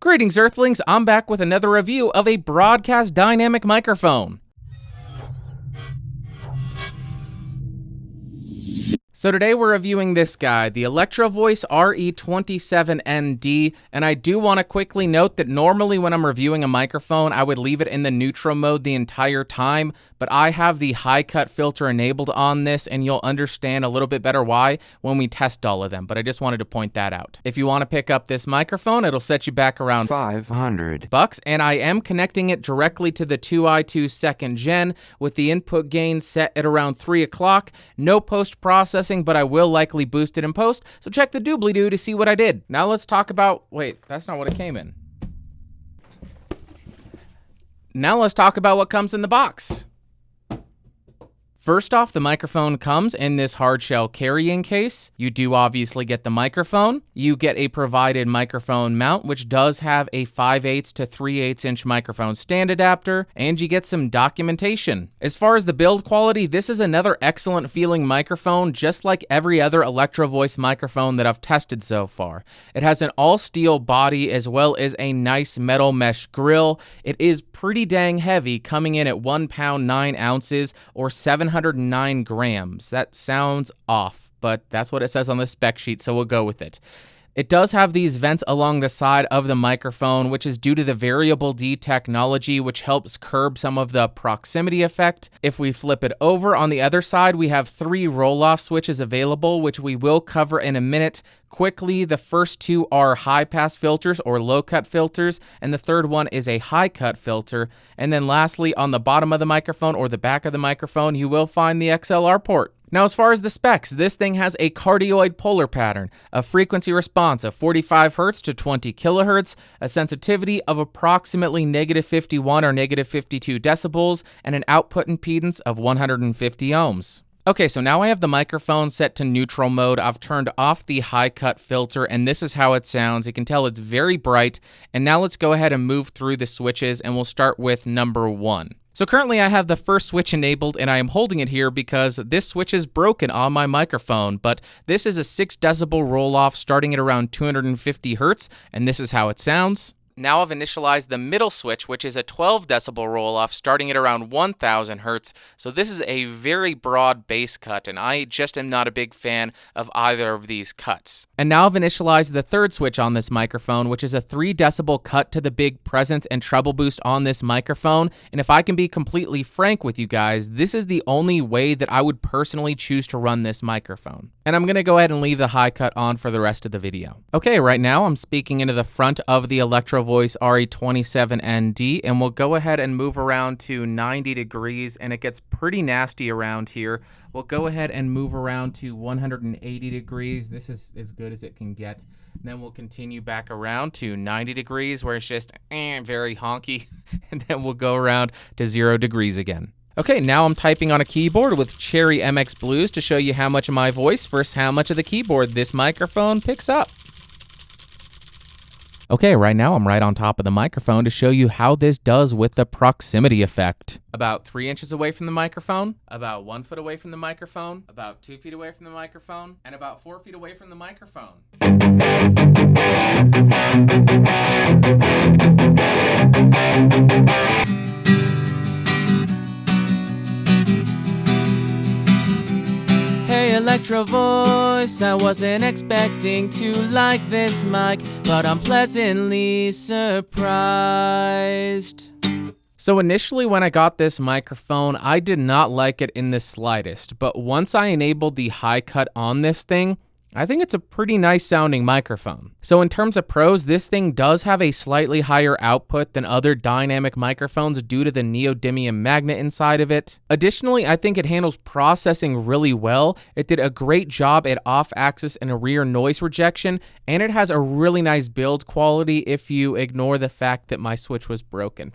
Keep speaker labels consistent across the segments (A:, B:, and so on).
A: Greetings, Earthlings! I'm back with another review of a broadcast dynamic microphone. So today we're reviewing this guy, the Electro Voice RE27 N, and I do want to quickly note that normally when I'm reviewing a microphone, I would leave it in the neutral mode the entire time, but I have the high cut filter enabled on this, and you'll understand a little bit better why when we test all of them, but I just wanted to point that out. If you want to pick up this microphone, it'll set you back around $500, and I am connecting it directly to the 2i2 2nd gen with the input gain set at around 3 o'clock, no post-processing, but I will likely boost it in post, so check the doobly-doo to see what I did. Now let's talk about, wait, that's not what it came in. Now let's talk about what comes in the box. First off, the microphone comes in this hard shell carrying case. You do obviously get the microphone. You get a provided microphone mount, which does have a 5/8 to 3/8 inch microphone stand adapter, and you get some documentation. As far as the build quality, this is another excellent feeling microphone, just like every other Electro Voice microphone that I've tested so far. It has an all steel body as well as a nice metal mesh grill. It is pretty dang heavy, coming in at 1 pound 9 ounces or 709 grams. That sounds off, but that's what it says on the spec sheet, so we'll go with it. It does have these vents along the side of the microphone, which is due to the variable D technology, which helps curb some of the proximity effect. If we flip it over, on the other side, we have 3 roll-off switches available, which we will cover in a minute. Quickly, the first 2 are high-pass filters or low-cut filters, and the third one is a high-cut filter. And then lastly, on the bottom of the microphone or the back of the microphone, you will find the XLR port. Now, as far as the specs, this thing has a cardioid polar pattern, a frequency response of 45 Hz to 20 kHz, a sensitivity of approximately -51 or -52 decibels, and an output impedance of 150 ohms. Okay, so now I have the microphone set to neutral mode. I've turned off the high cut filter, and this is how it sounds. You can tell it's very bright. And now let's go ahead and move through the switches, and we'll start with number 1. So currently I have the first switch enabled, and I am holding it here because this switch is broken on my microphone, but this is a 6 decibel roll-off starting at around 250 Hz, and this is how it sounds. Now I've initialized the middle switch, which is a 12 decibel roll-off starting at around 1000 Hz. So this is a very broad bass cut, and I just am not a big fan of either of these cuts. And now I've initialized the third switch on this microphone, which is a 3 decibel cut to the big presence and treble boost on this microphone. And if I can be completely frank with you guys, this is the only way that I would personally choose to run this microphone. And I'm going to go ahead and leave the high cut on for the rest of the video. Okay, right now I'm speaking into the front of the Electro Voice RE27 N, and we'll go ahead and move around to 90 degrees, and it gets pretty nasty around here. We'll go ahead and move around to 180 degrees. This is as good as it can get. Then we'll continue back around to 90 degrees, where it's just very honky, and then we'll go around to 0 degrees again. Okay, now I'm typing on a keyboard with Cherry MX Blues to show you how much of my voice versus how much of the keyboard this microphone picks up. Okay, right now I'm right on top of the microphone to show you how this does with the proximity effect. About 3 inches away from the microphone, about 1 foot away from the microphone, about 2 feet away from the microphone, and about 4 feet away from the microphone. Hey Electro Voice, I wasn't expecting to like this mic, but I'm pleasantly surprised. So initially when I got this microphone, I did not like it in the slightest, but once I enabled the high cut on this thing, I think it's a pretty nice sounding microphone. So in terms of pros, this thing does have a slightly higher output than other dynamic microphones due to the neodymium magnet inside of it. Additionally, I think it handles processing really well. It did a great job at off-axis and rear noise rejection, and it has a really nice build quality if you ignore the fact that my switch was broken.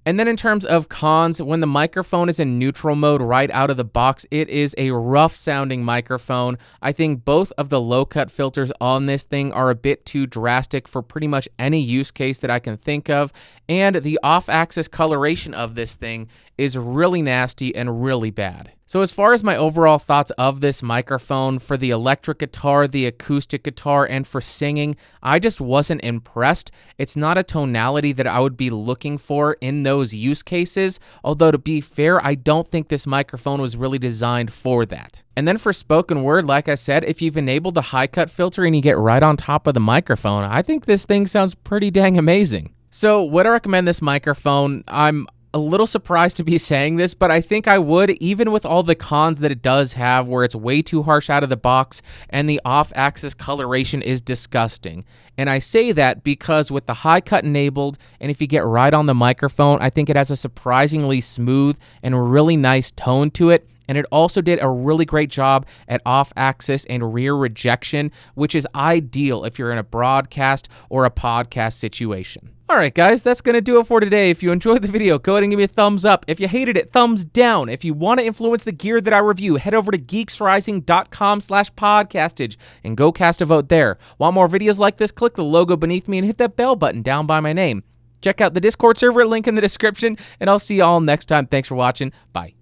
A: And then in terms of cons, when the microphone is in neutral mode right out of the box, it is a rough sounding microphone. I think both of the low cut filters on this thing are a bit too drastic for pretty much any use case that I can think of. And the off-axis coloration of this thing is really nasty and really bad. So as far as my overall thoughts of this microphone for the electric guitar, the acoustic guitar, and for singing, I just wasn't impressed. It's not a tonality that I would be looking for in those use cases, although to be fair, I don't think this microphone was really designed for that. And then for spoken word, like I said, if you've enabled the high cut filter and you get right on top of the microphone, I think this thing sounds pretty dang amazing. So would I recommend this microphone? I'm a little surprised to be saying this, but I think I would, even with all the cons that it does have, where it's way too harsh out of the box and the off-axis coloration is disgusting. And I say that because with the high cut enabled, and if you get right on the microphone, I think it has a surprisingly smooth and really nice tone to it. And it also did a really great job at off-axis and rear rejection, which is ideal if you're in a broadcast or a podcast situation. Alright guys, that's going to do it for today. If you enjoyed the video, go ahead and give me a thumbs up. If you hated it, thumbs down. If you want to influence the gear that I review, head over to geeksrising.com/podcastage and go cast a vote there. Want more videos like this? Click the logo beneath me and hit that bell button down by my name. Check out the Discord server, link in the description, and I'll see y'all next time. Thanks for watching. Bye.